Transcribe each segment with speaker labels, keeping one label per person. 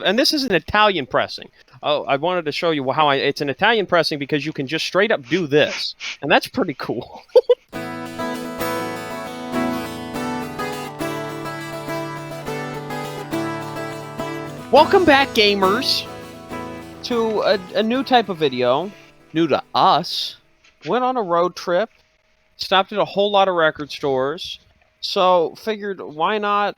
Speaker 1: And this is an Italian pressing. Oh, I wanted to show you how it's an Italian pressing because you can just straight up do this. And that's pretty cool. Welcome back, gamers, to a new type of video. New to us. Went on a road trip. Stopped at a whole lot of record stores. So, figured, why not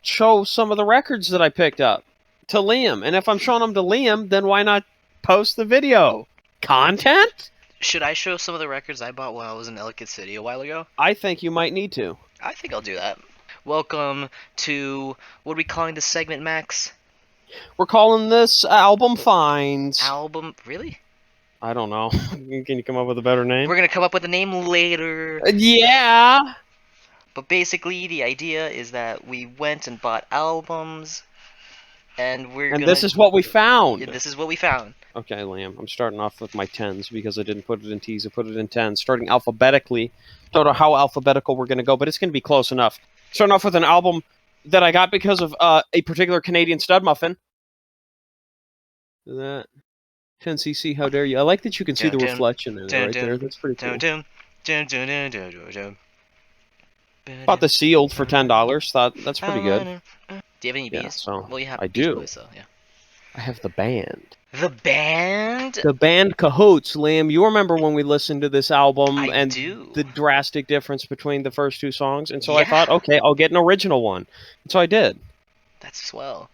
Speaker 1: show some of the records that I picked up to Liam? And if I'm showing them to Liam, then why not post the video? Content?
Speaker 2: Should I show some of the records I bought while I was in Ellicott City a while ago?
Speaker 1: I think you might need to.
Speaker 2: I think I'll do that. Welcome to, what are we calling this segment, Max?
Speaker 1: We're calling this Album Finds.
Speaker 2: Album, really?
Speaker 1: I don't know. Can you come up with a better name?
Speaker 2: We're gonna come up with a name later.
Speaker 1: Yeah!
Speaker 2: But basically, the idea is that we went and bought albums, and
Speaker 1: this is what we found!
Speaker 2: Yeah, this is what we found.
Speaker 1: Okay, Liam, I'm starting off with my 10s because I didn't put it in T's, I put it in 10s. Starting alphabetically. Don't know how alphabetical we're going to go, but it's going to be close enough. Starting off with an album that I got because of a particular Canadian stud muffin. That 10cc, how dare you. I like that you can see the reflection in it right there. That's pretty cool. Bought the sealed for $10. Thought that's pretty good.
Speaker 2: Do you have any B's?
Speaker 1: So
Speaker 2: well, you have
Speaker 1: I
Speaker 2: Beach
Speaker 1: do.
Speaker 2: Boys, so, yeah.
Speaker 1: I have the band.
Speaker 2: The band?
Speaker 1: The band Cahoots, Liam. You remember when we listened to this album
Speaker 2: I do.
Speaker 1: The drastic difference between the first two songs? And so I thought, okay, I'll get an original one. And so I did.
Speaker 2: That's swell.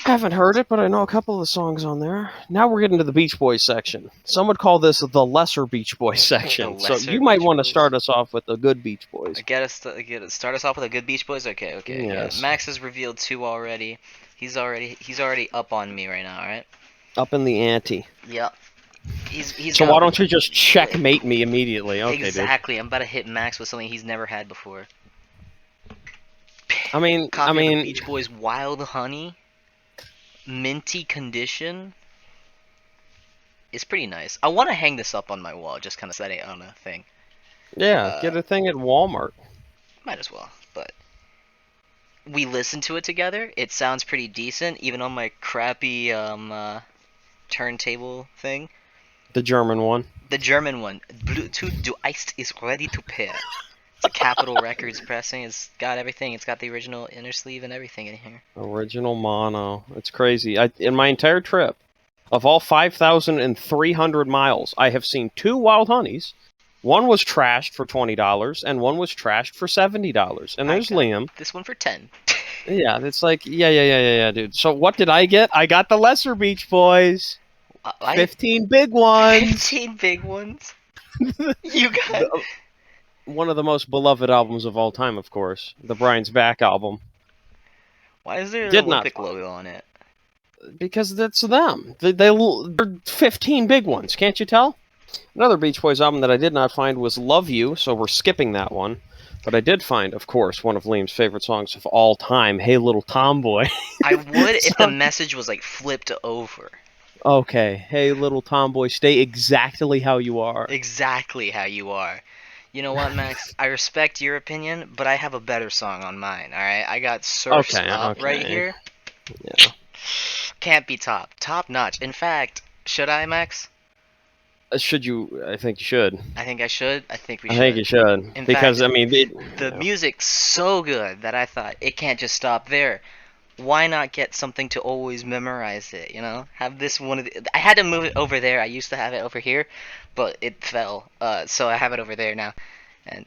Speaker 1: I haven't heard it, but I know a couple of the songs on there. Now we're getting to the Beach Boys section. Some would call this the lesser Beach Boys section. So you might want to start us off with the good Beach Boys.
Speaker 2: Start us off with a good Beach Boys? Okay.
Speaker 1: Yes.
Speaker 2: Yeah. Max has revealed 2 already. He's already up on me right now, alright?
Speaker 1: Up in the ante.
Speaker 2: Yep. He's
Speaker 1: so why don't you just checkmate me immediately? Okay,
Speaker 2: exactly.
Speaker 1: dude.
Speaker 2: I'm about to hit Max with something he's never had before.
Speaker 1: I mean,
Speaker 2: the Beach Boys Wild Honey, minty condition. It's pretty nice. I want to hang this up on my wall, just kind of set it on a thing.
Speaker 1: Yeah, get a thing at Walmart.
Speaker 2: Might as well, but we listened to it together. It sounds pretty decent, even on my crappy turntable thing.
Speaker 1: The German one.
Speaker 2: The German one. Bluetooth device is ready to pair. It's a Capitol Records pressing. It's got everything. It's got the original inner sleeve and everything in here.
Speaker 1: Original mono. It's crazy. In my entire trip, of all 5,300 miles, I have seen 2 Wild Honeys. One was trashed for $20, and one was trashed for $70. And there's Liam.
Speaker 2: This one for 10.
Speaker 1: Yeah, it's like, yeah, dude. So what did I get? I got the lesser Beach Boys. 15 big ones.
Speaker 2: 15 big ones? You got...
Speaker 1: One of the most beloved albums of all time, of course. The Brian's Back album.
Speaker 2: Why is there an Olympic logo on it? Because
Speaker 1: that's them. They're 15 big ones, can't you tell? Another Beach Boys album that I did not find was Love You, so we're skipping that one. But I did find, of course, one of Liam's favorite songs of all time, Hey Little Tomboy.
Speaker 2: I would if the message was, like, flipped over.
Speaker 1: Okay, Hey Little Tomboy, stay exactly how you are.
Speaker 2: Exactly how you are. You know what, Max? I respect your opinion, but I have a better song on mine, alright? I got Surf's Up right here.
Speaker 1: Yeah.
Speaker 2: Can't be top. Top notch. In fact, should I, Max?
Speaker 1: Should you? I think you should.
Speaker 2: I think I should. I think we should.
Speaker 1: I think you should. Because, I mean...
Speaker 2: the music's so good that I thought, it can't just stop there. Why not get something to always memorize it, you know? Have this one of the... I had to move it over there. I used to have it over here, but it fell. So I have it over there now. And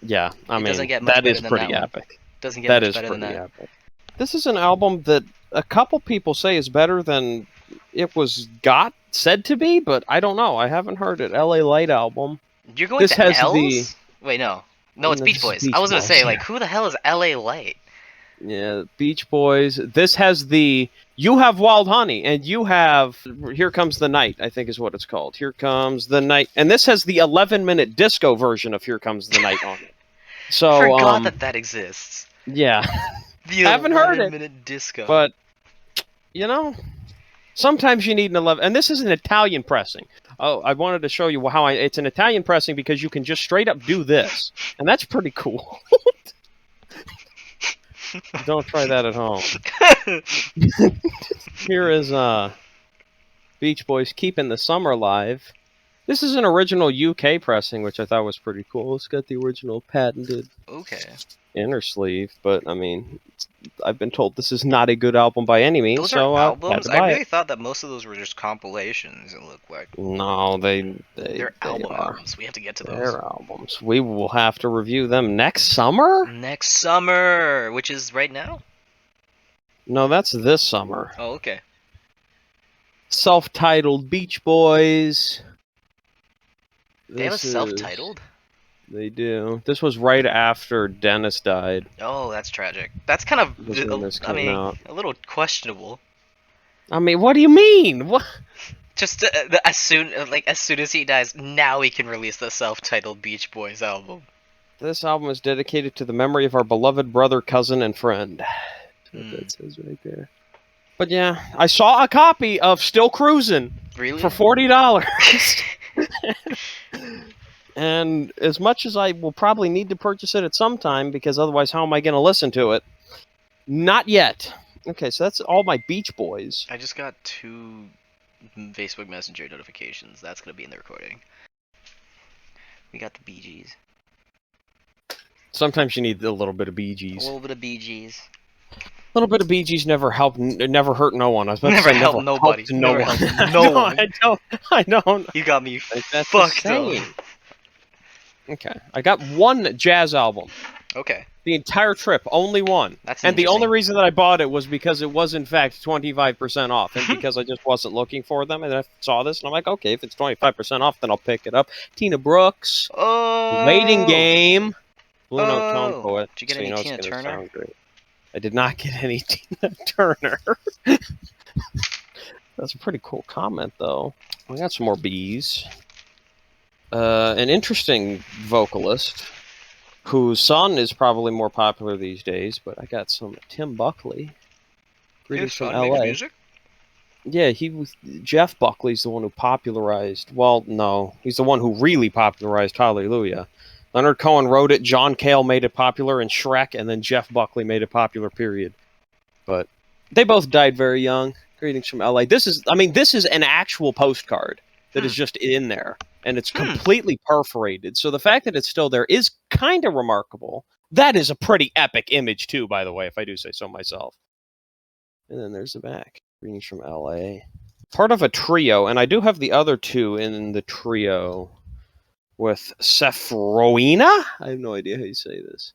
Speaker 1: yeah, I mean,
Speaker 2: doesn't get much
Speaker 1: that is
Speaker 2: better
Speaker 1: pretty
Speaker 2: than that
Speaker 1: epic.
Speaker 2: Doesn't get
Speaker 1: that
Speaker 2: much
Speaker 1: is
Speaker 2: better
Speaker 1: pretty
Speaker 2: than that.
Speaker 1: Epic. This is an album that a couple people say is better than it was said to be, but I don't know. I haven't heard it. LA Light album.
Speaker 2: You're going to L's? Wait, no. No, it's Beach Boys. I was going to say, like, who the hell is LA Light?
Speaker 1: Yeah, Beach Boys. This has you have Wild Honey, and you have Here Comes the Night, I think is what it's called. Here Comes the Night. And this has the 11-minute disco version of Here Comes the Night on it. So,
Speaker 2: forgot that exists.
Speaker 1: Yeah.
Speaker 2: I
Speaker 1: haven't heard it.
Speaker 2: 11-minute disco.
Speaker 1: But, you know, sometimes you need an 11... And this is an Italian pressing. Oh, I wanted to show you how it's an Italian pressing because you can just straight up do this. And that's pretty cool. Don't try that at home. Here is Beach Boys keeping the summer alive. This is an original UK pressing, which I thought was pretty cool. It's got the original patented
Speaker 2: Okay.
Speaker 1: inner sleeve, but I mean, I've been told this is not a good album by any means,
Speaker 2: Those are
Speaker 1: so I had
Speaker 2: albums?
Speaker 1: to
Speaker 2: I
Speaker 1: buy it.
Speaker 2: really thought that most of those were just compilations, it looked like.
Speaker 1: No, they
Speaker 2: They're album
Speaker 1: are.
Speaker 2: albums. We have to get to those.
Speaker 1: They're albums. We will have to review them next summer?
Speaker 2: Next summer, which is right now?
Speaker 1: No, that's this summer.
Speaker 2: Oh, okay.
Speaker 1: Self-titled Beach Boys.
Speaker 2: They have a
Speaker 1: This is...
Speaker 2: self-titled?
Speaker 1: They do. This was right after Dennis died.
Speaker 2: Oh, that's tragic. That's kind of,
Speaker 1: Was when this came out.
Speaker 2: a little questionable.
Speaker 1: I mean, what do you mean? What?
Speaker 2: Just as soon as he dies, now we can release the self-titled Beach Boys album.
Speaker 1: This album is dedicated to the memory of our beloved brother, cousin, and friend. That's what that says right there. But yeah, I saw a copy of Still Cruisin'
Speaker 2: Really?
Speaker 1: for $40. And as much as I will probably need to purchase it at some time, because otherwise how am I going to listen to it? Not yet. Okay, so that's all my Beach Boys.
Speaker 2: I just got 2 Facebook Messenger notifications. That's going to be in the recording. We got the Bee Gees.
Speaker 1: Sometimes you need a little bit of Bee
Speaker 2: A
Speaker 1: Gees.
Speaker 2: little bit of Bee Gees.
Speaker 1: A little bit of Bee Gees never never hurt no one. I was about
Speaker 2: Never
Speaker 1: to say
Speaker 2: helped nobody.
Speaker 1: Helped no
Speaker 2: Never
Speaker 1: one.
Speaker 2: helped no one.
Speaker 1: I don't.
Speaker 2: You got me
Speaker 1: That's
Speaker 2: fucked up.
Speaker 1: insane. Okay, I got one jazz album.
Speaker 2: Okay.
Speaker 1: The entire trip, only one.
Speaker 2: That's
Speaker 1: and the
Speaker 2: interesting.
Speaker 1: only reason that I bought it was because it was in fact 25% off, and because I just wasn't looking for them, and I saw this, and I'm like, okay, if it's 25% off, then I'll pick it up. Tina Brooks,
Speaker 2: Oh!
Speaker 1: Waiting Game, Blue Note
Speaker 2: Oh!
Speaker 1: Tone Poet.
Speaker 2: Did you get
Speaker 1: so
Speaker 2: any
Speaker 1: you know
Speaker 2: Tina
Speaker 1: it's gonna
Speaker 2: Turner?
Speaker 1: sound great. I did not get any Tina Turner. That's a pretty cool comment, though. We got some more bees. An interesting vocalist whose son is probably more popular these days, but I got some Tim Buckley. Greetings from
Speaker 2: son makes
Speaker 1: LA.
Speaker 2: music?
Speaker 1: Yeah, Jeff Buckley's the one who popularized. Well, no, he's the one who really popularized Hallelujah. Leonard Cohen wrote it, John Cale made it popular in Shrek, and then Jeff Buckley made it popular, period. But they both died very young. Greetings from LA. This is an actual postcard that is just in there, and it's completely perforated. So the fact that it's still there is kind of remarkable. That is a pretty epic image, too, by the way, if I do say so myself. And then there's the back. Greetings from LA. Part of a trio, and I do have the other 2 in the trio with Sephroina? I have no idea how you say this.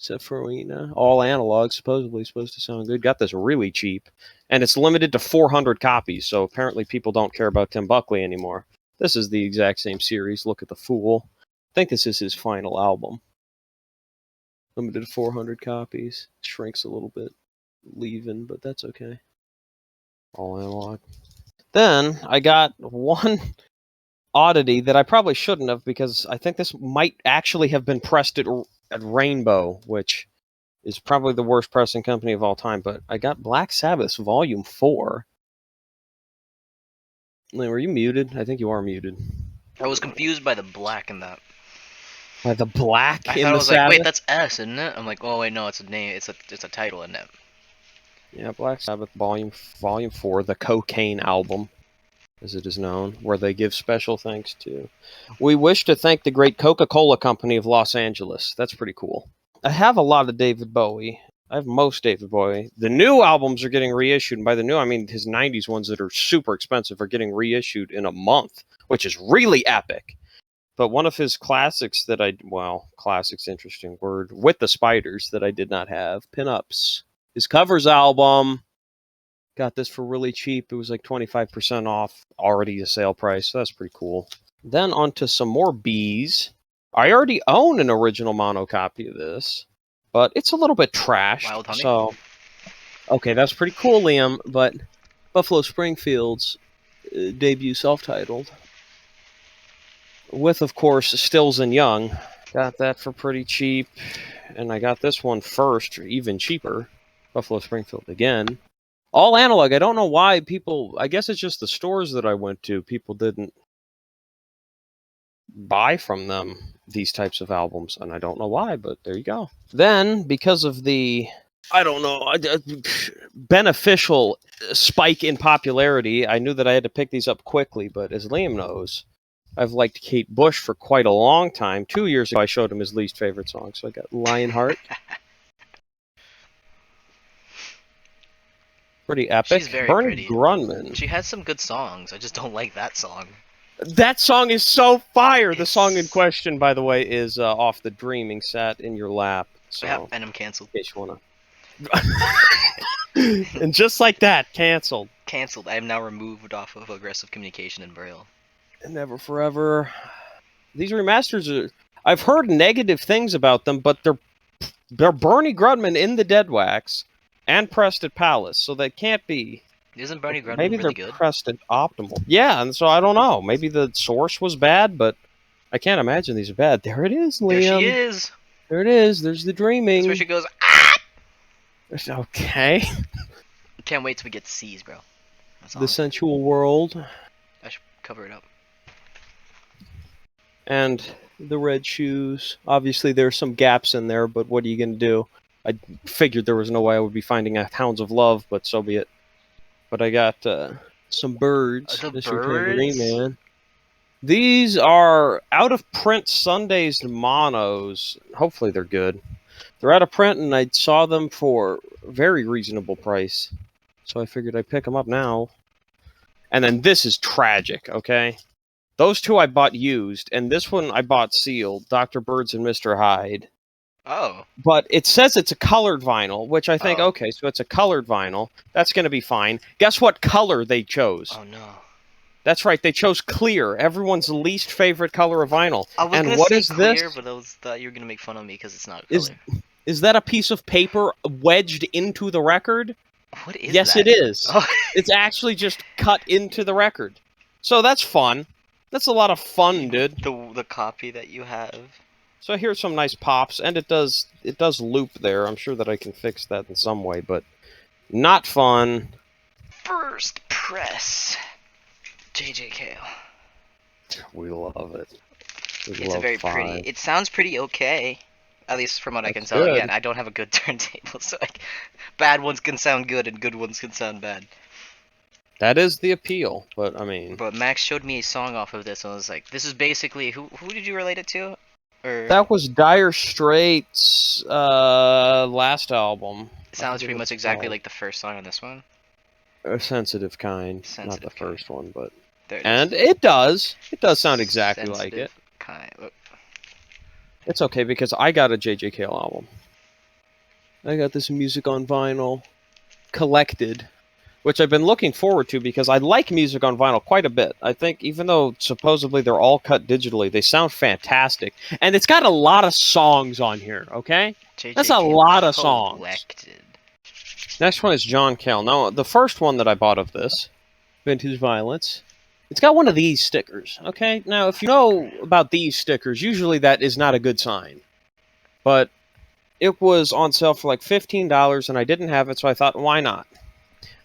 Speaker 1: Sephroina. All analog, supposedly supposed to sound good. Got this really cheap. And it's limited to 400 copies, so apparently people don't care about Tim Buckley anymore. This is the exact same series. Look at the Fool. I think this is his final album. Limited to 400 copies. Shrinks a little bit. Leaving, but that's okay. All analog. Then I got one oddity that I probably shouldn't have, because I think this might actually have been pressed at Rainbow, which is probably the worst pressing company of all time, but I got Black Sabbath's Volume 4. Lynn, were you muted? I think you are muted.
Speaker 2: I was confused by the black in that.
Speaker 1: By the black
Speaker 2: I
Speaker 1: in
Speaker 2: thought
Speaker 1: the
Speaker 2: it was
Speaker 1: Sabbath?
Speaker 2: like, wait, that's S, isn't it? I'm like, oh wait, no, it's a name. It's a title, isn't it?
Speaker 1: Yeah, Black Sabbath Volume 4, the Cocaine Album, as it is known, where they give special thanks to. We wish to thank the great Coca-Cola Company of Los Angeles. That's pretty cool. I have a lot of David Bowie. I have most David Bowie. The new albums are getting reissued, and by the new, I mean his 90s ones that are super expensive are getting reissued in a month, which is really epic. But one of his classics that classic's interesting word, With the Spiders, that I did not have, Pinups. His covers album, got this for really cheap. It was like 25% off, already a sale price, so that's pretty cool. Then on to some more bees. I already own an original mono copy of this, but it's a little bit trashed.
Speaker 2: Wild Honey?
Speaker 1: So, okay, that's pretty cool, Liam, but Buffalo Springfield's debut self-titled, with, of course, Stills and Young. Got that for pretty cheap, and I got this one first, even cheaper. Buffalo Springfield again. All analog. I don't know why people... I guess it's just the stores that I went to. People didn't buy from them these types of albums, and I don't know why, but there you go. Then, because of the I don't know, beneficial spike in popularity. I knew that I had to pick these up quickly, but as Liam knows, I've liked Kate Bush for quite a long time. 2 years ago, I showed him his least favorite song, so I got Lionheart. Pretty epic.
Speaker 2: She's very
Speaker 1: Bernie
Speaker 2: pretty.
Speaker 1: Grunman.
Speaker 2: She has some good songs. I just don't like that song.
Speaker 1: That song is so fire. The
Speaker 2: It's...
Speaker 1: song in question, by the way, is off the Dreaming Sat in Your Lap. So,
Speaker 2: Yeah, and I'm canceled.
Speaker 1: in case you wanna. And just like that, canceled.
Speaker 2: Canceled. I am now removed off of aggressive communication in Braille.
Speaker 1: Never Forever. These remasters are. I've heard negative things about them, but they're Bernie Grunman in the Dead Wax and pressed at Palace, so they can't be.
Speaker 2: Isn't Bernie Grunman
Speaker 1: Maybe
Speaker 2: really
Speaker 1: they're
Speaker 2: good?
Speaker 1: pressed at optimal. Yeah, and so I don't know. Maybe the source was bad, but I can't imagine these are bad. There it is, Liam.
Speaker 2: There she is.
Speaker 1: There it is. There's the Dreaming.
Speaker 2: That's where she goes. Ah!
Speaker 1: Okay.
Speaker 2: Can't wait till we get C's, bro. That's all.
Speaker 1: The Sensual World.
Speaker 2: I should cover it up.
Speaker 1: And the Red Shoes. Obviously, there's some gaps in there, but what are you going to do? I figured there was no way I would be finding a Hounds of Love, but so be it. But I got some birds.
Speaker 2: The
Speaker 1: Mr. Tambourine
Speaker 2: birds?
Speaker 1: Man. These are out-of-print Sundays monos. Hopefully they're good. They're out of print, and I saw them for a very reasonable price. So I figured I'd pick them up now. And then this is tragic, okay? Those two I bought used, and this one I bought sealed, Dr. Birds and Mr. Hyde.
Speaker 2: Oh.
Speaker 1: But it says it's a colored vinyl, which I think,
Speaker 2: Oh.
Speaker 1: okay, so it's a colored vinyl. That's going to be fine. Guess what color they chose?
Speaker 2: Oh no.
Speaker 1: That's right, they chose clear, everyone's least favorite color of vinyl.
Speaker 2: I was
Speaker 1: and
Speaker 2: gonna
Speaker 1: what
Speaker 2: say
Speaker 1: is
Speaker 2: clear,
Speaker 1: this?
Speaker 2: but I thought you were gonna make fun of me because it's not a
Speaker 1: Is-
Speaker 2: color.
Speaker 1: Is that a piece of paper wedged into the record?
Speaker 2: What is
Speaker 1: Yes,
Speaker 2: that?
Speaker 1: it is.
Speaker 2: Oh.
Speaker 1: It's actually just cut into the record. So that's fun. That's a lot of fun, dude.
Speaker 2: The copy that you have.
Speaker 1: So here's some nice pops, and it does loop there. I'm sure that I can fix that in some way, but not fun.
Speaker 2: First press. JJ Cale.
Speaker 1: We love it.
Speaker 2: It's a very pretty. It sounds pretty okay. At least from what I can
Speaker 1: That's
Speaker 2: tell.
Speaker 1: good.
Speaker 2: Again, I don't have a good turntable, so bad ones can sound good and good ones can sound bad.
Speaker 1: That is the appeal, but I mean...
Speaker 2: But Max showed me a song off of this, and I was like, this is basically... Who did you relate it to? Or
Speaker 1: That was Dire Straits' last album.
Speaker 2: it sounds pretty much exactly like the first song on this one.
Speaker 1: A Sensitive Kind. Not the
Speaker 2: Sensitive Kind.
Speaker 1: first one, but...
Speaker 2: There it
Speaker 1: And
Speaker 2: is.
Speaker 1: it does. It does sound exactly like it.
Speaker 2: Sensitive Kind.
Speaker 1: It's okay, because I got a J.J. Cale album. I got this music on vinyl, collected, which I've been looking forward to because I like music on vinyl quite a bit. I think even though supposedly they're all cut digitally, they sound fantastic. And it's got a lot of songs on here, okay?
Speaker 2: JJ
Speaker 1: That's a
Speaker 2: Cale
Speaker 1: lot of songs.
Speaker 2: collected.
Speaker 1: Next one is John Cale. Now, the first one that I bought of this, Vintage Violence, it's got one of these stickers, okay? Now, if you know about these stickers, usually that is not a good sign. But it was on sale for like $15, and I didn't have it, so I thought, why not?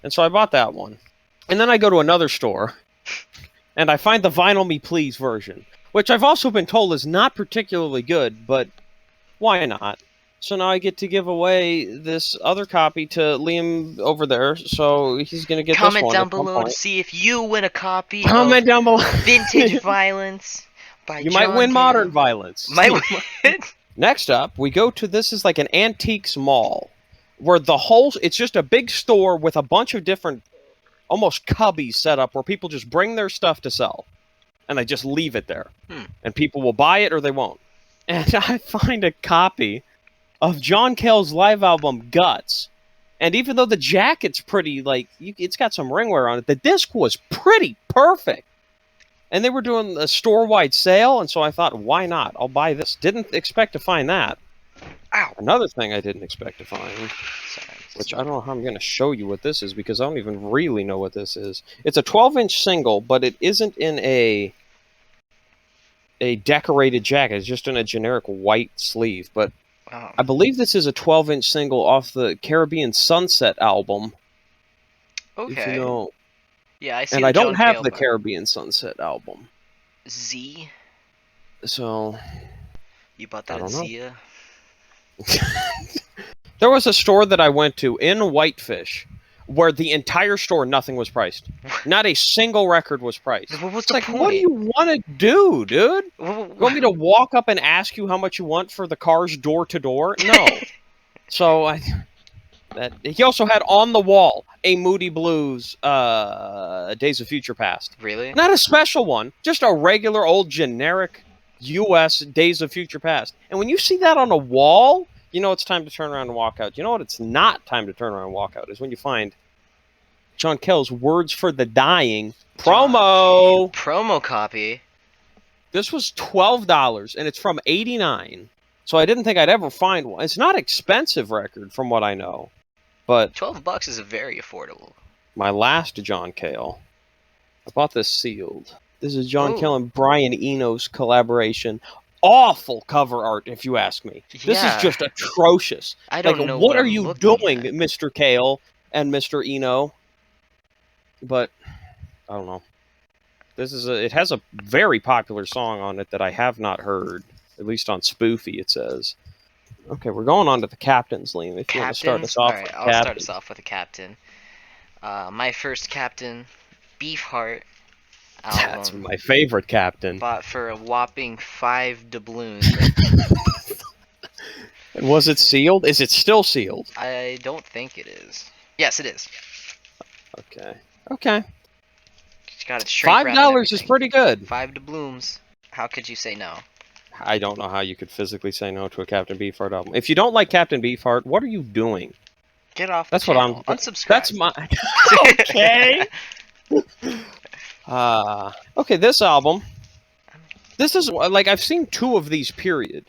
Speaker 1: And so I bought that one. And then I go to another store, and I find the Vinyl Me Please version, which I've also been told is not particularly good, but why not? So now I get to give away this other copy to Liam over there, so he's going to get this
Speaker 2: Comment
Speaker 1: one
Speaker 2: down
Speaker 1: at some
Speaker 2: below to
Speaker 1: point.
Speaker 2: see if you win a copy
Speaker 1: Comment
Speaker 2: of
Speaker 1: down below.
Speaker 2: Vintage Violence by
Speaker 1: You
Speaker 2: John
Speaker 1: might win
Speaker 2: Cale.
Speaker 1: Modern Violence.
Speaker 2: Might win.
Speaker 1: Next up, we go to, this is like an antiques mall, where the whole, it's just a big store with a bunch of different, almost cubbies set up, where people just bring their stuff to sell, and they just leave it there. And people will buy it or they won't. And I find a copy of John Cale's live album, Guts. And even though the jacket's pretty, like, it's got some ringwear on it, the disc was pretty perfect. And they were doing a store-wide sale, and so I thought, why not? I'll buy this. Didn't expect to find that.
Speaker 2: Ow.
Speaker 1: Another thing I didn't expect to find,
Speaker 2: Sorry.
Speaker 1: which I don't know how I'm going to show you what this is, because I don't even really know what this is. It's a 12-inch single, but it isn't in a decorated jacket. It's just in a generic white sleeve. But
Speaker 2: Oh.
Speaker 1: I believe this is a 12-inch single off the Caribbean Sunset album.
Speaker 2: Okay.
Speaker 1: If you know.
Speaker 2: Yeah, I see.
Speaker 1: And
Speaker 2: the
Speaker 1: I don't
Speaker 2: John
Speaker 1: have
Speaker 2: Cale
Speaker 1: the
Speaker 2: part.
Speaker 1: Caribbean Sunset album.
Speaker 2: Z.
Speaker 1: So,
Speaker 2: You bought
Speaker 1: I
Speaker 2: that at
Speaker 1: don't know.
Speaker 2: Zia.
Speaker 1: There was a store that I went to in Whitefish where the entire store, nothing was priced. Not a single record was priced.
Speaker 2: What was
Speaker 1: It's
Speaker 2: the
Speaker 1: like,
Speaker 2: point?
Speaker 1: what do you want to do, dude? You want me to walk up and ask you how much you want for the cars door to door? No. So he also had on the wall a Moody Blues Days of Future Past.
Speaker 2: Really?
Speaker 1: Not a special one, just a regular old generic U.S. Days of Future Past. And when you see that on a wall, you know it's time to turn around and walk out. You know what? It's not time to turn around and walk out is when you find John Cale's Words for the Dying promo.
Speaker 2: Promo copy.
Speaker 1: This was $12, and it's from '89. So I didn't think I'd ever find one. It's not expensive record, from what I know. But
Speaker 2: $12 is very affordable.
Speaker 1: my last John Cale, I bought this sealed. This is John
Speaker 2: Ooh.
Speaker 1: Cale and Brian Eno's collaboration. Awful cover art, if you ask me. This is just atrocious.
Speaker 2: I don't know
Speaker 1: what are
Speaker 2: I'm
Speaker 1: you
Speaker 2: looking
Speaker 1: doing,
Speaker 2: at.
Speaker 1: Mr. Cale and Mr. Eno? But I don't know. It has a very popular song on it that I have not heard, at least on Spoofy. It says. Okay, we're going on to the Captain's Liam. If you want to start us off,
Speaker 2: Alright, I'll start us off with a Captain. My first Captain, Beefheart album.
Speaker 1: That's my favorite Captain.
Speaker 2: Bought for a whopping 5 doubloons.
Speaker 1: And was it sealed? Is it still sealed?
Speaker 2: I don't think it is. Yes, it is.
Speaker 1: Okay. Okay.
Speaker 2: It's got its shrink wrap and
Speaker 1: $5 is
Speaker 2: everything.
Speaker 1: pretty good.
Speaker 2: 5 doubloons. How could you say no?
Speaker 1: I don't know how you could physically say no to a Captain Beefheart album. If you don't like Captain Beefheart, what are you doing?
Speaker 2: Get off.
Speaker 1: That's
Speaker 2: the
Speaker 1: what
Speaker 2: channel.
Speaker 1: I'm.
Speaker 2: Unsubscribe.
Speaker 1: That's my. Okay. Okay. This album. This is like I've seen 2 of these. Period.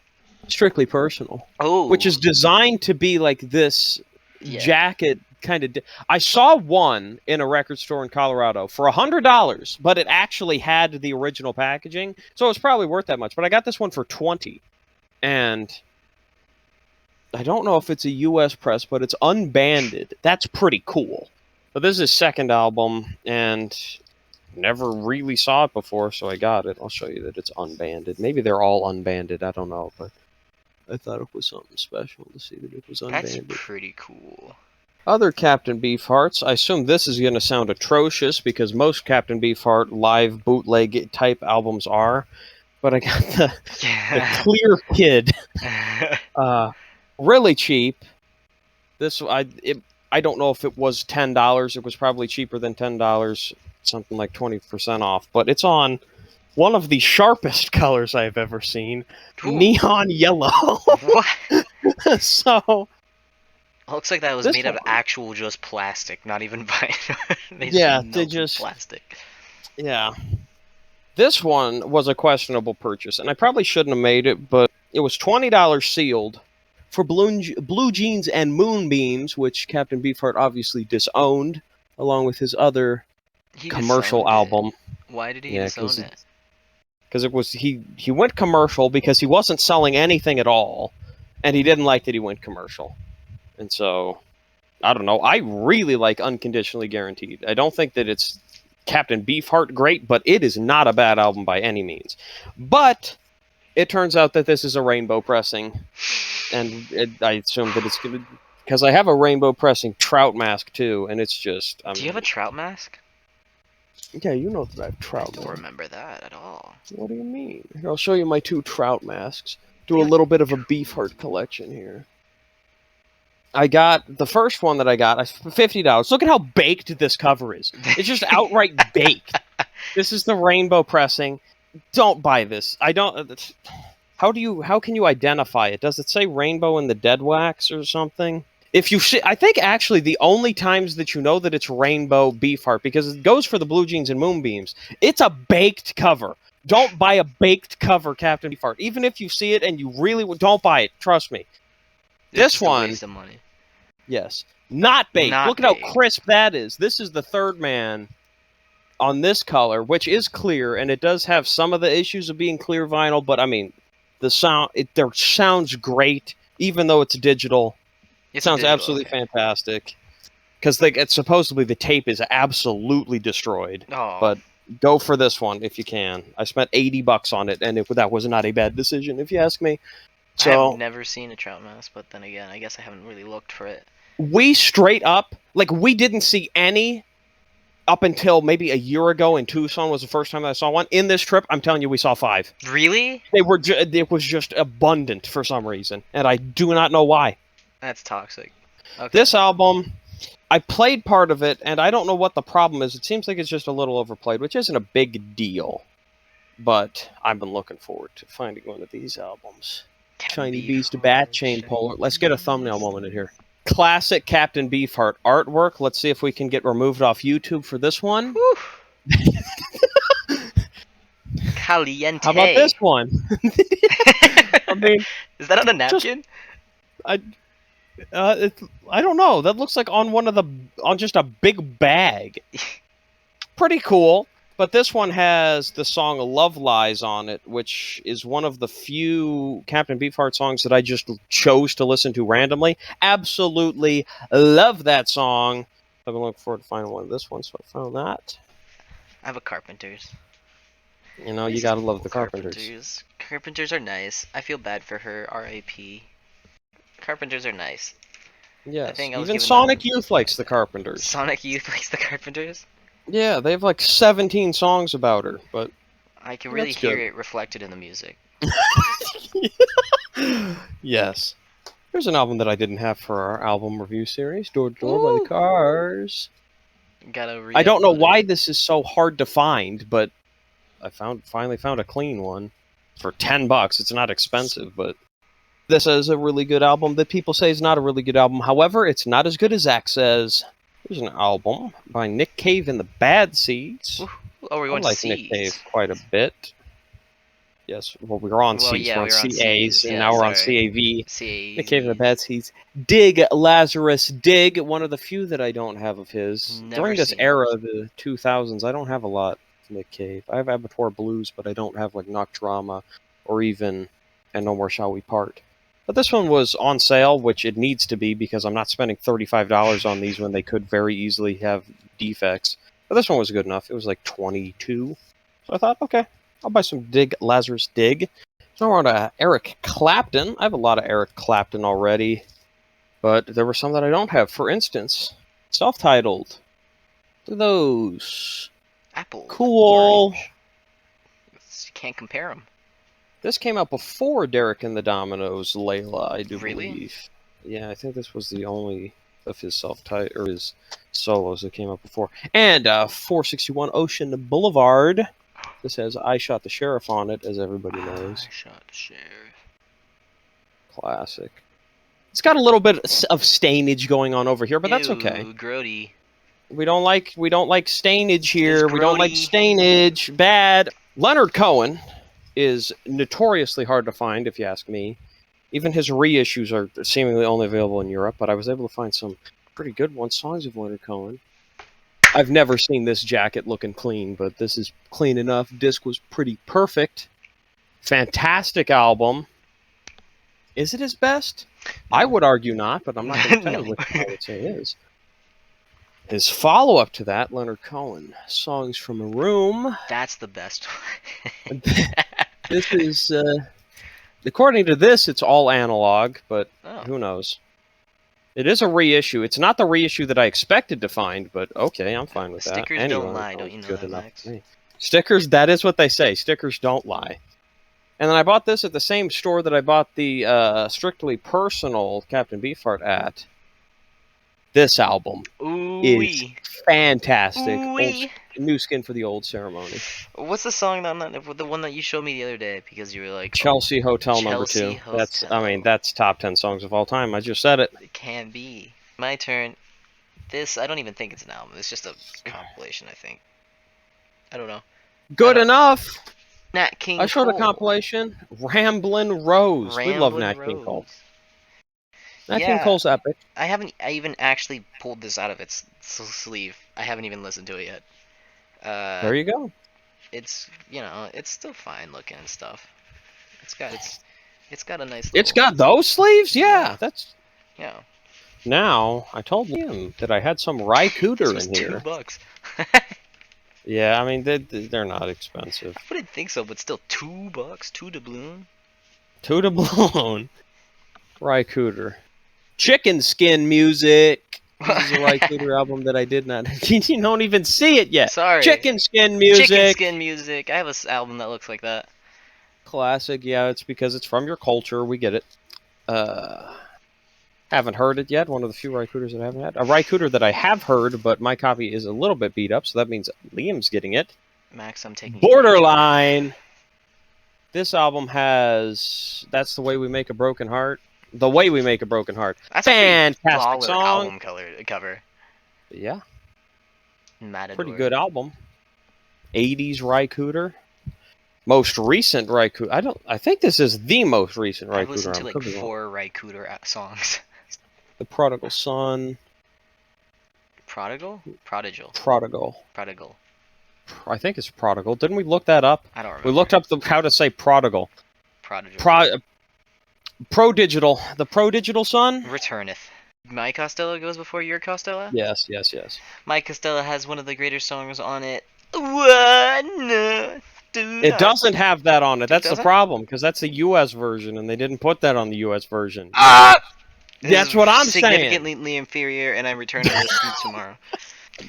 Speaker 1: Strictly Personal.
Speaker 2: Oh.
Speaker 1: Which is designed to be like this jacket kind of. I saw one in a record store in Colorado for $100, but it actually had the original packaging, so it was probably worth that much. But I got this one for $20, and I don't know if it's a U.S. press, but it's unbanded. That's pretty cool. But this is his second album, and never really saw it before, so I got it. I'll show you that it's unbanded. Maybe they're all unbanded. I don't know, but I thought it was something special to see that it was unbanded.
Speaker 2: That's pretty cool.
Speaker 1: Other Captain Beefhearts. I assume this is going to sound atrocious because most Captain Beefheart live bootleg type albums are. But I got the Clear Kid. Really cheap. I don't know if it was $10. It was probably cheaper than $10. Something like 20% off. But it's on one of the sharpest colors I've ever seen. Ooh. Neon yellow.
Speaker 2: What?
Speaker 1: So...
Speaker 2: Looks like that was made of actual just plastic, not even vinyl.
Speaker 1: they just
Speaker 2: plastic.
Speaker 1: Yeah. This one was a questionable purchase, and I probably shouldn't have made it, but it was $20 sealed for Blue Jeans and Moonbeams, which Captain Beefheart obviously disowned, along with his other commercial album.
Speaker 2: Why did he disown it?
Speaker 1: Because it was he went commercial because he wasn't selling anything at all, and he didn't like that he went commercial. And so, I don't know. I really like Unconditionally Guaranteed. I don't think that it's Captain Beefheart great, but it is not a bad album by any means. But it turns out that this is a rainbow pressing, and I assume that it's going to... Because I have a rainbow pressing Trout mask, too, and it's just...
Speaker 2: Do you have a Trout mask?
Speaker 1: Yeah, you know that I have Trout.
Speaker 2: I don't remember that at all.
Speaker 1: What do you mean? Here, I'll show you my 2 Trout masks. Do a little bit of a Beefheart collection here. I got the first one that I got $50. Look at how baked this cover is. It's just outright baked. This is the rainbow pressing. Don't buy this. I don't. How can you identify it? Does it say rainbow in the dead wax or something? If you see, I think actually the only times that you know that it's rainbow Beefheart, because it goes for the Blue Jeans and Moonbeams. It's a baked cover. Don't buy a baked cover, Captain Beefheart. Even if you see it and you really don't buy it. Trust me. This one,
Speaker 2: waste of money.
Speaker 1: Yes, not baked. Look at how crisp that is. This is the third man on this color, which is clear, and it does have some of the issues of being clear vinyl. But I mean, the sound sounds great, even though it's digital. It sounds absolutely fantastic. Because supposedly the tape is absolutely destroyed.
Speaker 2: Oh.
Speaker 1: But go for this one if you can. I spent $80 on it, and that was not a bad decision, if you ask me.
Speaker 2: I have
Speaker 1: So
Speaker 2: never seen a trout mouse, but then again, I guess I haven't really looked for it.
Speaker 1: we straight up, like, we didn't see any up until maybe a year ago in Tucson was the first time that I saw one. In this trip, I'm telling you, we saw 5.
Speaker 2: Really?
Speaker 1: It was just abundant for some reason, and I do not know why.
Speaker 2: That's toxic. Okay.
Speaker 1: This album, I played part of it, and I don't know what the problem is. It seems like it's just a little overplayed, which isn't a big deal. But I've been looking forward to finding one of these albums. Shiny Beast Bat Chain Puller. Let's get a thumbnail moment in here. Classic Captain Beefheart artwork. Let's see if we can get removed off YouTube for this one.
Speaker 2: Caliente.
Speaker 1: How about this one? I mean,
Speaker 2: is that on a napkin?
Speaker 1: I don't know. That looks like on just a big bag. Pretty cool. But this one has the song Love Lies on it, which is one of the few Captain Beefheart songs that I just chose to listen to randomly. Absolutely love that song. I've been looking forward to finding one of this one, so I found that.
Speaker 2: I have a Carpenters.
Speaker 1: You know, you gotta love the Carpenters.
Speaker 2: Carpenters are nice. I feel bad for her. R.I.P. Carpenters are nice.
Speaker 1: Yes. Even Sonic Youth likes the Carpenters.
Speaker 2: Sonic Youth likes the Carpenters?
Speaker 1: Yeah, they have like 17 songs about her, but
Speaker 2: I can really hear it reflected in the music.
Speaker 1: Yes. Here's an album that I didn't have for our album review series, Door to Door by the Cars. I don't know why this is so hard to find, but I finally found a clean one for $10. It's not expensive, but this is a really good album that people say is not a really good album. However, it's not as good as Zach says. Here's an album by Nick Cave and the Bad Seeds.
Speaker 2: Oh, we're going
Speaker 1: I like
Speaker 2: to
Speaker 1: Nick Cave quite a bit. Yes, well, we were on C's,
Speaker 2: yeah,
Speaker 1: we're on CAs, and now we're on CAV.
Speaker 2: CAV.
Speaker 1: Nick Cave and the Bad Seeds. Dig Lazarus Dig, one of the few that I don't have of his. During this era, the 2000s, I don't have a lot of Nick Cave. I have Abattoir Blues, but I don't have like Nocturama or even And No More Shall We Part. But this one was on sale, which it needs to be because I'm not spending $35 on these when they could very easily have defects. But this one was good enough. It was like $22. So I thought, okay, I'll buy some Dig Lazarus Dig. So now we're on to Eric Clapton. I have a lot of Eric Clapton already, but there were some that I don't have. For instance, self-titled. Look at those.
Speaker 2: Apple.
Speaker 1: Cool.
Speaker 2: You can't compare them.
Speaker 1: This came out before Derek and the Dominoes, Layla, I do
Speaker 2: Really?
Speaker 1: believe. Yeah, I think this was the only of his self-titled or his solos that came out before. And 461 Ocean Boulevard. This has I Shot the Sheriff on it, as everybody knows.
Speaker 2: I Shot the Sheriff.
Speaker 1: Classic. It's got a little bit of stainage going on over here, but that's okay.
Speaker 2: Grody.
Speaker 1: We don't like stainage here. We don't like stainage. Bad. Leonard Cohen is notoriously hard to find, if you ask me. Even his reissues are seemingly only available in Europe, but I was able to find some pretty good ones. Songs of Leonard Cohen. I've never seen this jacket looking clean, but this is clean enough. Disc was pretty perfect. Fantastic album. Is it his best? No. I would argue not, but I'm not going to tell you what I would say it is. His follow-up to that, Leonard Cohen, Songs from a Room.
Speaker 2: That's the best one.
Speaker 1: This is, according to this, it's all analog, but who knows? It is a reissue. It's not the reissue that I expected to find, but okay, I'm fine with that.
Speaker 2: Stickers don't lie, don't you know that, Max?
Speaker 1: Stickers, that is what they say. Stickers don't lie. And then I bought this at the same store that I bought the Strictly Personal Captain Beefheart at. This album is fantastic. New skin for the old ceremony.
Speaker 2: What's the song the one that you showed me the other day? Because you were like
Speaker 1: Chelsea Hotel No. 2. That's top 10 songs of all time. I just said it.
Speaker 2: It can be. My turn. This I don't even think it's an album. It's just a compilation. I think. I don't know.
Speaker 1: Good enough.
Speaker 2: Nat King.
Speaker 1: I showed
Speaker 2: Cole.
Speaker 1: a compilation. Ramblin' Rose. We love Nat King Cole. Nat King Cole's epic.
Speaker 2: I even actually pulled this out of its sleeve. I haven't even listened to it yet.
Speaker 1: There you go.
Speaker 2: It's it's still fine looking and stuff. It's got a nice.
Speaker 1: It's got those sleeves, yeah. That's
Speaker 2: yeah.
Speaker 1: Now I told him that I had some Rye Cooder in here.
Speaker 2: $2.
Speaker 1: Yeah, I mean they're not expensive.
Speaker 2: I wouldn't think so, but still $2, 2 doubloon.
Speaker 1: To the Bone. Cooder. Chicken Skin Music. This is a Cooder album that I did not. You don't even see it yet.
Speaker 2: Sorry.
Speaker 1: Chicken Skin
Speaker 2: Chicken
Speaker 1: Music.
Speaker 2: Skin Music. I have an album that looks like that.
Speaker 1: Classic. Yeah, it's because it's from your culture. We get it. Haven't heard it yet. One of the few Cooders that I haven't had. A Cooder that I have heard, but my copy is a little bit beat up, so that means Liam's getting it.
Speaker 2: Max, I'm taking
Speaker 1: Borderline. This album has That's the Way We Make a Broken Heart. The Way We Make a Broken Heart.
Speaker 2: That's
Speaker 1: fantastic
Speaker 2: a pretty baller
Speaker 1: song.
Speaker 2: album cover.
Speaker 1: Yeah.
Speaker 2: Matador.
Speaker 1: Pretty good album. 80s Cooder. Most recent Cooder. I think this is the most recent Cooder.
Speaker 2: I've listened to like 4 Cooder songs.
Speaker 1: The Prodigal Son.
Speaker 2: Prodigal? Prodigal.
Speaker 1: I think it's Prodigal. Didn't we look that up?
Speaker 2: I don't remember.
Speaker 1: We looked up how to say Prodigal.
Speaker 2: Prodigal.
Speaker 1: Pro-Digital. The Pro-Digital Son?
Speaker 2: Returneth. My Costello goes before your Costello?
Speaker 1: Yes.
Speaker 2: My Costello has one of the greatest songs on it.
Speaker 1: It doesn't have that on it. That's the problem, because that's the U.S. version, and they didn't put that on the U.S. version. That's what I'm saying.
Speaker 2: Significantly inferior, and I'm returning this tomorrow.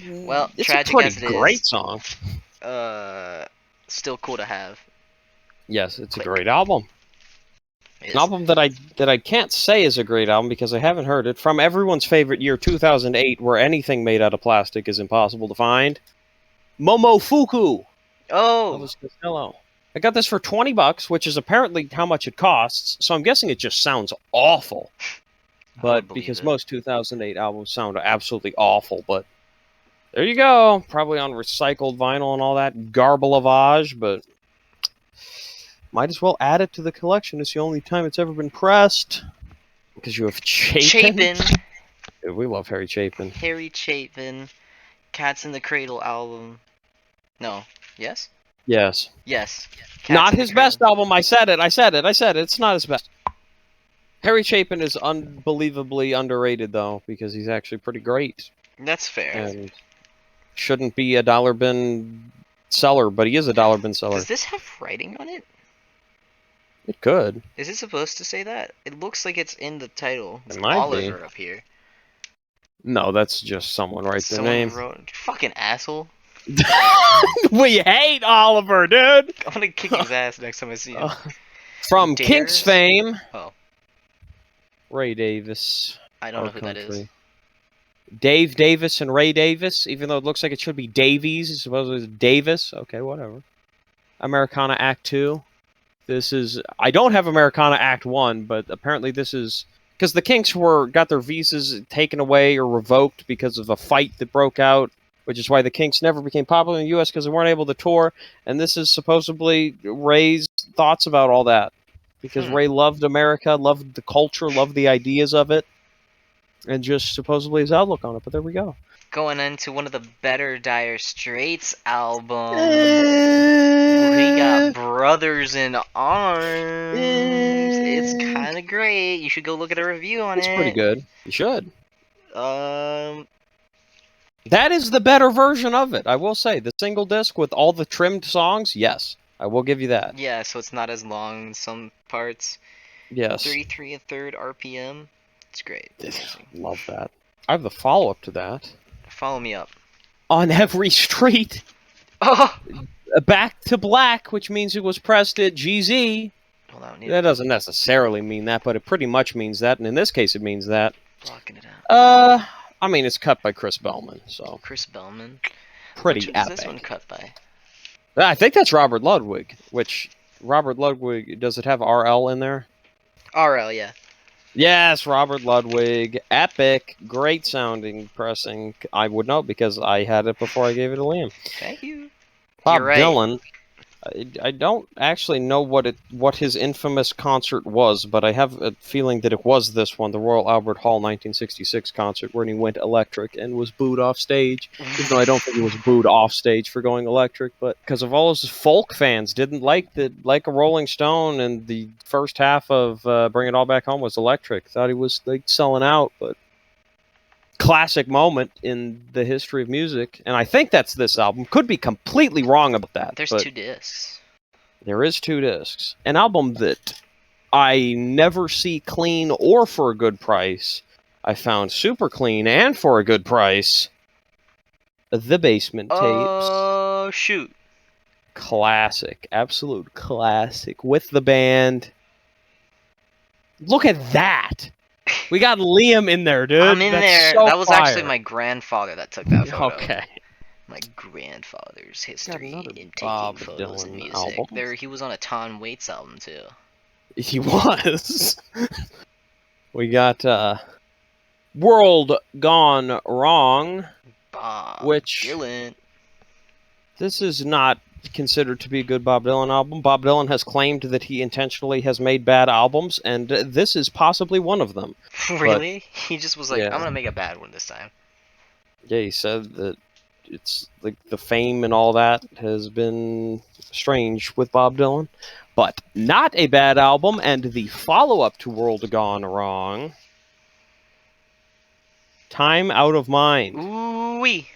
Speaker 2: Well,
Speaker 1: it's
Speaker 2: tragic
Speaker 1: a pretty
Speaker 2: as it is.
Speaker 1: great song.
Speaker 2: Still cool to have.
Speaker 1: Yes, it's a great album. An album that I can't say is a great album because I haven't heard it. From everyone's favorite year, 2008, where anything made out of plastic is impossible to find. Momofuku.
Speaker 2: Oh.
Speaker 1: Hello. I got this for $20, which is apparently how much it costs. So I'm guessing it just sounds awful. But because most 2008 albums sound absolutely awful, but there you go. Probably on recycled vinyl and all that garbelavage, but might as well add it to the collection. It's the only time it's ever been pressed. Because you have Chapin. Dude, we love Harry Chapin.
Speaker 2: Harry Chapin. Cats in the Cradle album. No. Yes?
Speaker 1: Yes.
Speaker 2: Yes.
Speaker 1: Not his best album. I said it. It's not his best. Harry Chapin is unbelievably underrated, though, because he's actually pretty great.
Speaker 2: That's fair.
Speaker 1: And shouldn't be a dollar bin seller, but he is a dollar bin seller.
Speaker 2: Does this have writing on it?
Speaker 1: It could.
Speaker 2: Is it supposed to say that? It looks like it's in the title. It's
Speaker 1: it might
Speaker 2: Oliver
Speaker 1: be.
Speaker 2: Up here.
Speaker 1: No, that's just someone writes their name.
Speaker 2: Fucking asshole.
Speaker 1: We hate Oliver, dude!
Speaker 2: I'm gonna kick his ass next time I see him.
Speaker 1: From Kinks fame.
Speaker 2: Oh.
Speaker 1: Ray Davis.
Speaker 2: I don't know who that is.
Speaker 1: Dave Davis and Ray Davis, even though it looks like it should be Davies. I suppose it was Davis. Okay, whatever. Americana Act 2. This is... I don't have Americana Act 1, but apparently this is... Because the Kinks got their visas taken away or revoked because of a fight that broke out, which is why the Kinks never became popular in the U.S. because they weren't able to tour. And this is supposedly Ray's thoughts about all that. Because Ray loved America, loved the culture, loved the ideas of it. And just supposedly his outlook on it. But there we go.
Speaker 2: Going into one of the better Dire Straits albums. We got Brothers in Arms. It's kind of great. You should go look at a review on it.
Speaker 1: It's pretty good. You should.
Speaker 2: That
Speaker 1: is the better version of it, I will say. The single disc with all the trimmed songs, yes. I will give you that.
Speaker 2: Yeah, so it's not as long in some parts.
Speaker 1: Yes.
Speaker 2: 33 1/3 RPM. It's great.
Speaker 1: Love that. I have the follow-up to that.
Speaker 2: Follow me up.
Speaker 1: On Every Street.
Speaker 2: Oh!
Speaker 1: Back to Black, which means it was pressed at GZ.
Speaker 2: Well,
Speaker 1: that doesn't necessarily mean that, but it pretty much means that, and in this case it means that.
Speaker 2: Blocking it out.
Speaker 1: I mean, it's cut by Chris Bellman, so...
Speaker 2: Chris Bellman?
Speaker 1: Pretty epic.
Speaker 2: Which is this one cut by?
Speaker 1: I think that's Robert Ludwig, which... Robert Ludwig, does it have RL in there?
Speaker 2: RL, yeah.
Speaker 1: Yes, Robert Ludwig. Epic. Great sounding pressing. I would know because I had it before I gave it to Liam.
Speaker 2: Thank you.
Speaker 1: Bob Dylan. I don't actually know what his infamous concert was, but I have a feeling that it was this one, the Royal Albert Hall 1966 concert, where he went electric and was booed off stage. Even though I don't think he was booed off stage for going electric, but because of all his folk fans didn't like a Rolling Stone, and the first half of Bring It All Back Home was electric. Thought he was like selling out, but classic moment in the history of music, and I think that's this album. Could be completely wrong about that.
Speaker 2: There's 2 discs.
Speaker 1: There is 2 discs. An album that I never see clean or for a good price. I found super clean and for a good price. The Basement Tapes.
Speaker 2: Oh, shoot.
Speaker 1: Classic. Absolute classic. With the band. Look at that. We got Liam in there, dude.
Speaker 2: I'm in
Speaker 1: That's
Speaker 2: there.
Speaker 1: So
Speaker 2: That was
Speaker 1: fire.
Speaker 2: actually my grandfather that took that photo.
Speaker 1: Okay.
Speaker 2: My grandfather's
Speaker 1: Got
Speaker 2: history
Speaker 1: another
Speaker 2: in
Speaker 1: Bob
Speaker 2: taking photos and
Speaker 1: Dylan
Speaker 2: music.
Speaker 1: album.
Speaker 2: There, he was on a Tom Waits album too.
Speaker 1: He was. We got World Gone Wrong.
Speaker 2: Bob
Speaker 1: Which
Speaker 2: Dylan.
Speaker 1: this is not considered to be a good Bob Dylan album. Bob Dylan has claimed that he intentionally has made bad albums, and this is possibly one of them.
Speaker 2: Really? He just was like,
Speaker 1: yeah.
Speaker 2: I'm gonna make a bad one this time.
Speaker 1: Yeah, he said that it's like the fame and all that has been strange with Bob Dylan, but not a bad album. And the follow-up to World Gone Wrong, Time Out of Mind.
Speaker 2: Ooh-wee.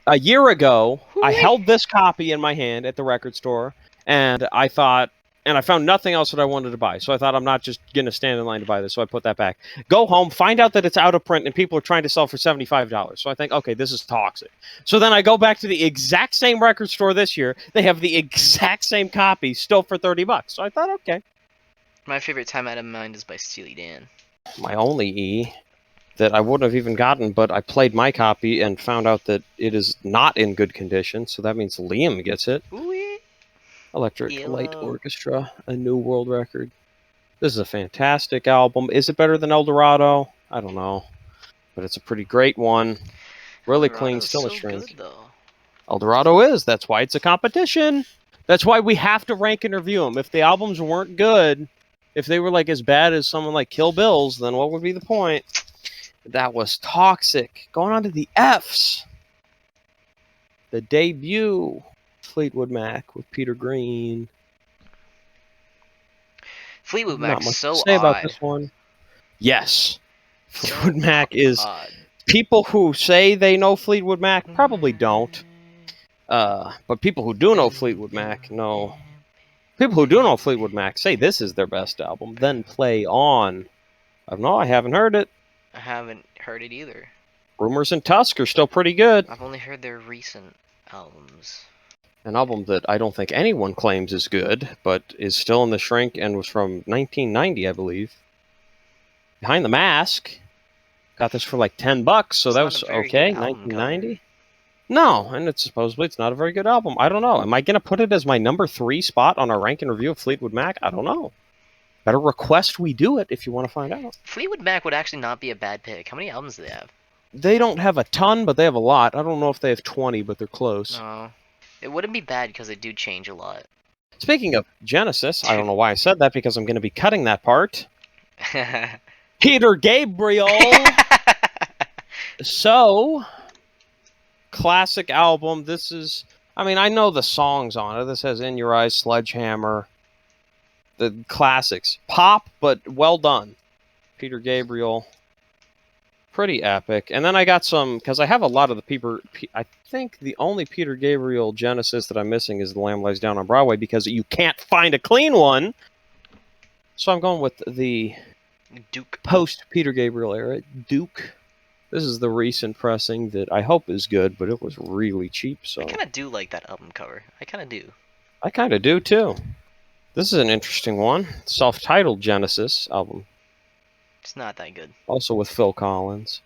Speaker 1: A year ago, I
Speaker 2: Hoo-wee.
Speaker 1: held this copy in my hand at the record store, and I thought, and I found nothing else that I wanted to buy. So I thought, I'm not just going to stand in line to buy this. So I put that back. Go home, find out that it's out of print, and people are trying to sell for $75. So I think, okay, this is toxic. So then I go back to the exact same record store this year. They have the exact same copy, still for $30. So I thought, okay.
Speaker 2: My favorite Time Out of Mind is by Steely Dan.
Speaker 1: My only E that I wouldn't have even gotten, but I played my copy and found out that it is not in good condition, so that means Liam gets it.
Speaker 2: Ooh-wee.
Speaker 1: Electric
Speaker 2: Yellow.
Speaker 1: Light Orchestra, a new world record. This is a fantastic album. Is it better than El Dorado? I don't know, but it's a pretty great one. Really clean,
Speaker 2: Colorado's
Speaker 1: still a
Speaker 2: so
Speaker 1: shrink.
Speaker 2: good, though.
Speaker 1: El Dorado is. That's why it's a competition. That's why we have to rank and review them. If the albums weren't good, if they were like as bad as someone like Kill Bill's, then what would be the point? That was toxic. Going on to the F's. The debut, Fleetwood Mac with Peter Green.
Speaker 2: Fleetwood
Speaker 1: Not
Speaker 2: Mac's
Speaker 1: much
Speaker 2: so
Speaker 1: to say about
Speaker 2: odd.
Speaker 1: this one. Yes.
Speaker 2: So
Speaker 1: Fleetwood Mac is...
Speaker 2: odd.
Speaker 1: People who say they know Fleetwood Mac probably don't. But people who do know Fleetwood Mac know... People who do know Fleetwood Mac say this is their best album, then play on. I haven't heard it.
Speaker 2: I haven't heard it either.
Speaker 1: Rumors and Tusk are still pretty good.
Speaker 2: I've only heard their recent albums.
Speaker 1: An album that I don't think anyone claims is good, but is still in the shrink and was from 1990, I believe. Behind the Mask. Got this for like $10, so
Speaker 2: It's
Speaker 1: that
Speaker 2: not
Speaker 1: was
Speaker 2: a very
Speaker 1: okay.
Speaker 2: good album
Speaker 1: 1990. No, and it's supposedly it's not a very good album. I don't know. Am I going to put it as my number 3 spot on our rank and review of Fleetwood Mac? I don't know. Better request we do it if you want to find out.
Speaker 2: Fleetwood Mac would actually not be a bad pick. How many albums do they have?
Speaker 1: They don't have a ton, but they have a lot. I don't know if they have 20, but they're close.
Speaker 2: No. It wouldn't be bad because they do change a lot.
Speaker 1: Speaking of Genesis, I don't know why I said that because I'm going to be cutting that part. Peter Gabriel. So, classic album. This is, I mean, I know the songs on it. This has In Your Eyes, Sledgehammer, the classics. Pop, but well done. Peter Gabriel. Pretty epic. And then I got some, because I have a lot of the I think the only Peter Gabriel Genesis that I'm missing is The Lamb Lies Down on Broadway because you can't find a clean one. So I'm going with the
Speaker 2: Duke.
Speaker 1: Post-Peter Gabriel era, Duke. This is the recent pressing that I hope is good, but it was really cheap. So
Speaker 2: I kind of do like that album cover. I kind of do.
Speaker 1: I kind of do too. This is an interesting one. Self-titled Genesis album.
Speaker 2: It's not that good.
Speaker 1: Also with Phil Collins.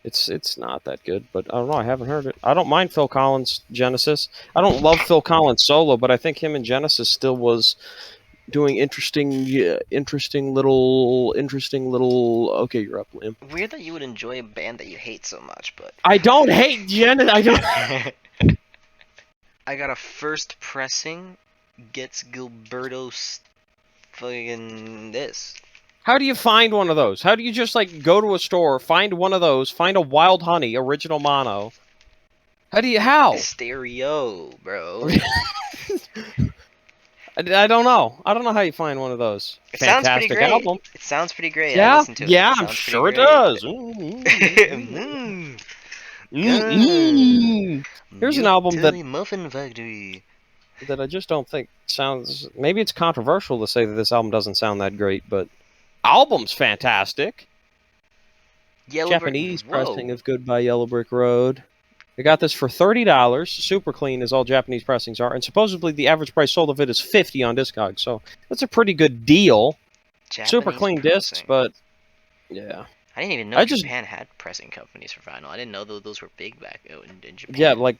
Speaker 1: It's not that good, but I don't know. I haven't heard it. I don't mind Phil Collins Genesis. I don't love Phil Collins solo, but I think him and Genesis still was doing interesting little. Okay, you're up, Liam.
Speaker 2: Weird that you would enjoy a band that you hate so much, but
Speaker 1: I don't hate Genesis. I don't.
Speaker 2: I got a first pressing. Gets Gilberto's fucking this.
Speaker 1: How do you find one of those? How do you just like go to a store, find one of those, find a Wild Honey original mono? How?
Speaker 2: Stereo, bro.
Speaker 1: I don't know. I don't know how you find one of those.
Speaker 2: It sounds pretty great.
Speaker 1: Album.
Speaker 2: It sounds pretty great.
Speaker 1: Yeah,
Speaker 2: I listened to it.
Speaker 1: yeah,
Speaker 2: It
Speaker 1: I'm
Speaker 2: sounds
Speaker 1: sure it
Speaker 2: pretty
Speaker 1: does.
Speaker 2: great.
Speaker 1: Here's an album that
Speaker 2: Muffin Factory.
Speaker 1: that I just don't think sounds. Maybe it's controversial to say that this album doesn't sound that great, but album's fantastic.
Speaker 2: Yellow Brick.
Speaker 1: Japanese
Speaker 2: Whoa.
Speaker 1: pressing of Goodbye Yellow Brick Road. I got this for $30. Super clean, as all Japanese pressings are, and supposedly the average price sold of it is $50 on Discogs. So that's a pretty good deal. Super
Speaker 2: Japanese
Speaker 1: clean discs,
Speaker 2: pressing.
Speaker 1: but yeah.
Speaker 2: I didn't even know
Speaker 1: I just
Speaker 2: Japan had pressing companies for vinyl. I didn't know those were big back in
Speaker 1: Yeah,
Speaker 2: Japan.
Speaker 1: like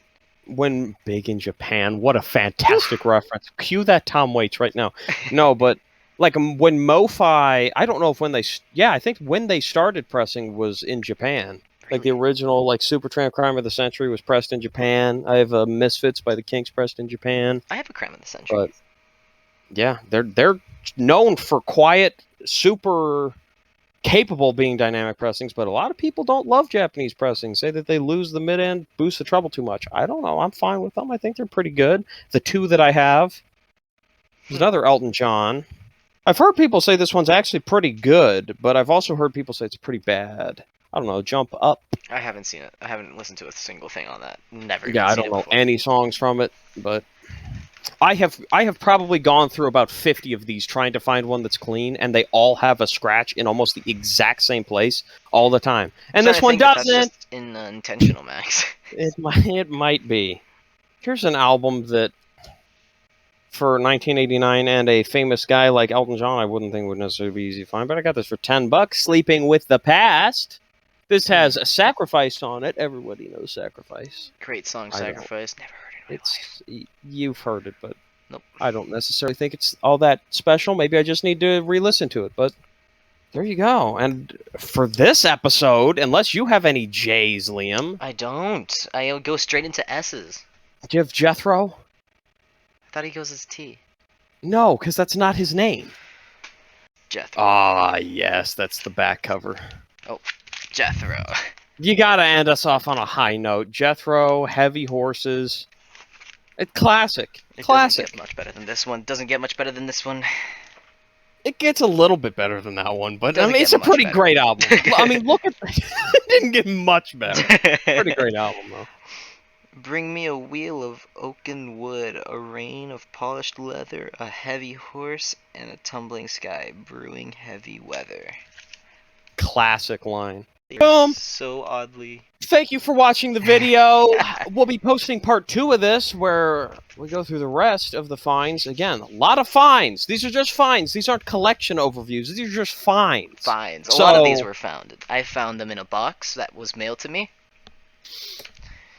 Speaker 1: when big in Japan. What a fantastic reference. Cue that Tom Waits right now. No, but like when MoFi, I don't know if when they, yeah, I think when they started pressing was in Japan. Like the
Speaker 2: Really?
Speaker 1: original, like Supertramp Crime of the Century was pressed in Japan. I have Misfits by the Kinks pressed in Japan.
Speaker 2: I have a Crime of the Century.
Speaker 1: But yeah, they're known for quiet, super capable of being dynamic pressings, but a lot of people don't love Japanese pressings, say that they lose the mid end, boost the treble too much. I don't know. I'm fine with them. I think they're pretty good. The two that I have, there's another Elton John. I've heard people say this one's actually pretty good, but I've also heard people say it's pretty bad. I don't know. Jump Up.
Speaker 2: I haven't seen it. I haven't listened to a single thing on that. Never
Speaker 1: Yeah,
Speaker 2: even
Speaker 1: I
Speaker 2: seen
Speaker 1: don't
Speaker 2: it
Speaker 1: know
Speaker 2: before.
Speaker 1: any songs from it, but I have probably gone through about 50 of these trying to find one that's clean, and they all have a scratch in almost the exact same place all the time. And
Speaker 2: I'm
Speaker 1: this
Speaker 2: starting
Speaker 1: one
Speaker 2: to think that that's
Speaker 1: doesn't.
Speaker 2: just intentional, Max.
Speaker 1: It might be. Here's an album that, for 1989 and a famous guy like Elton John, I wouldn't think would necessarily be easy to find. But I got this for $10. Sleeping with the Past. This has a Sacrifice on it. Everybody knows Sacrifice.
Speaker 2: Great song,
Speaker 1: I don't.
Speaker 2: Sacrifice. Never heard it in my life.
Speaker 1: You've heard it, but
Speaker 2: Nope.
Speaker 1: I don't necessarily think it's all that special. Maybe I just need to re-listen to it. But there you go. And for this episode, unless you have any J's, Liam,
Speaker 2: I don't. I go straight into S's.
Speaker 1: do you have Jethro?
Speaker 2: I thought he goes as T.
Speaker 1: No, because that's not his name.
Speaker 2: Jethro.
Speaker 1: Ah, yes, that's the back cover.
Speaker 2: Jethro.
Speaker 1: You gotta end us off on a high note. Jethro, Heavy Horses. It's classic.
Speaker 2: It
Speaker 1: Classic.
Speaker 2: doesn't get much better than this one. Doesn't get much better than this one.
Speaker 1: It gets a little bit better than that one, but I
Speaker 2: Doesn't
Speaker 1: mean, it's a
Speaker 2: get much
Speaker 1: pretty
Speaker 2: better.
Speaker 1: great album. I mean, look at it didn't get much better. Pretty great album, though.
Speaker 2: Bring me a wheel of oaken wood, a rain of polished leather, a heavy horse, and a tumbling sky, brewing heavy weather.
Speaker 1: Classic line.
Speaker 2: They
Speaker 1: Boom.
Speaker 2: are so oddly.
Speaker 1: Thank you for watching the video. We'll be posting part 2 of this, where we go through the rest of the finds. Again, a lot of finds. These are just finds. These aren't collection overviews. These are just finds.
Speaker 2: Finds. A
Speaker 1: So-
Speaker 2: lot of these were found. I found them in a box that was mailed to me.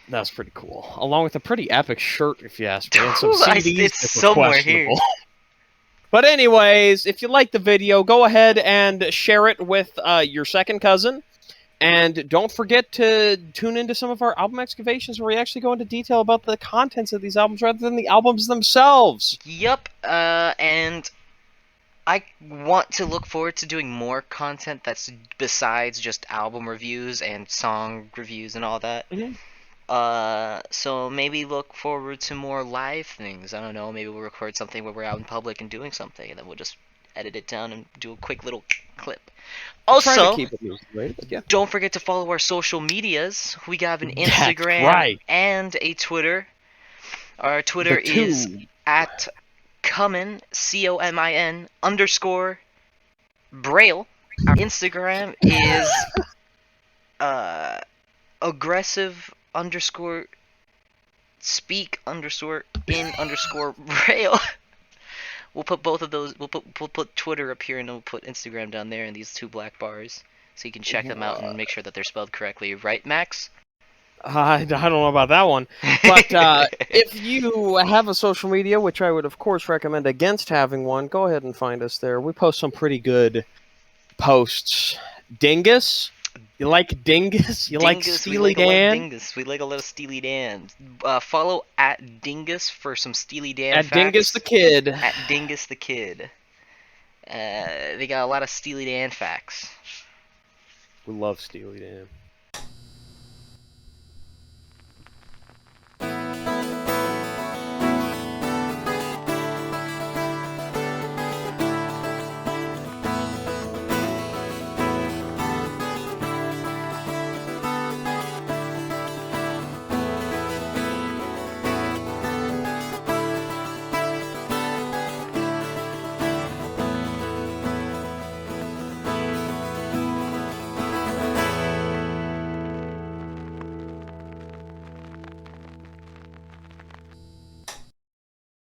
Speaker 1: That's pretty cool. Along with a pretty epic shirt, if you ask me. And some
Speaker 2: I-
Speaker 1: CDs
Speaker 2: it's
Speaker 1: that were
Speaker 2: somewhere here.
Speaker 1: questionable. But anyways, if you like the video, go ahead and share it with your second cousin. And don't forget to tune into some of our album excavations where we actually go into detail about the contents of these albums rather than the albums themselves.
Speaker 2: Yup, and I want to look forward to doing more content that's besides just album reviews and song reviews and all that.
Speaker 1: Mhm.
Speaker 2: So maybe look forward to more live things. I don't know, maybe we'll record something where we're out in public and doing something, and then we'll just edit it down and do a quick little clip.
Speaker 1: Trying to
Speaker 2: Also,
Speaker 1: keep it music related, but yeah.
Speaker 2: don't forget to follow our social medias. We have an
Speaker 1: That's
Speaker 2: Instagram
Speaker 1: right.
Speaker 2: and a Twitter. Our Twitter
Speaker 1: The two.
Speaker 2: is at Comin, COMIN _ Braille. Our Instagram is aggressive _ speak _ in _ Braille. We'll put both of those. We'll put Twitter up here and we'll put Instagram down there in these two black bars, so you can check them out and make sure that they're spelled correctly. Right, Max?
Speaker 1: I don't know about that one. But if you have a social media, which I would of course recommend against having one, go ahead and find us there. We post some pretty good posts. Dingus? You like Dingus? You like Steely Dan?
Speaker 2: Dingus. We like a lot of Steely Dan. Follow at Dingus for some Steely Dan
Speaker 1: At
Speaker 2: facts.
Speaker 1: Dingus the Kid.
Speaker 2: At Dingus the Kid. They got a lot of Steely Dan facts.
Speaker 1: We love Steely Dan.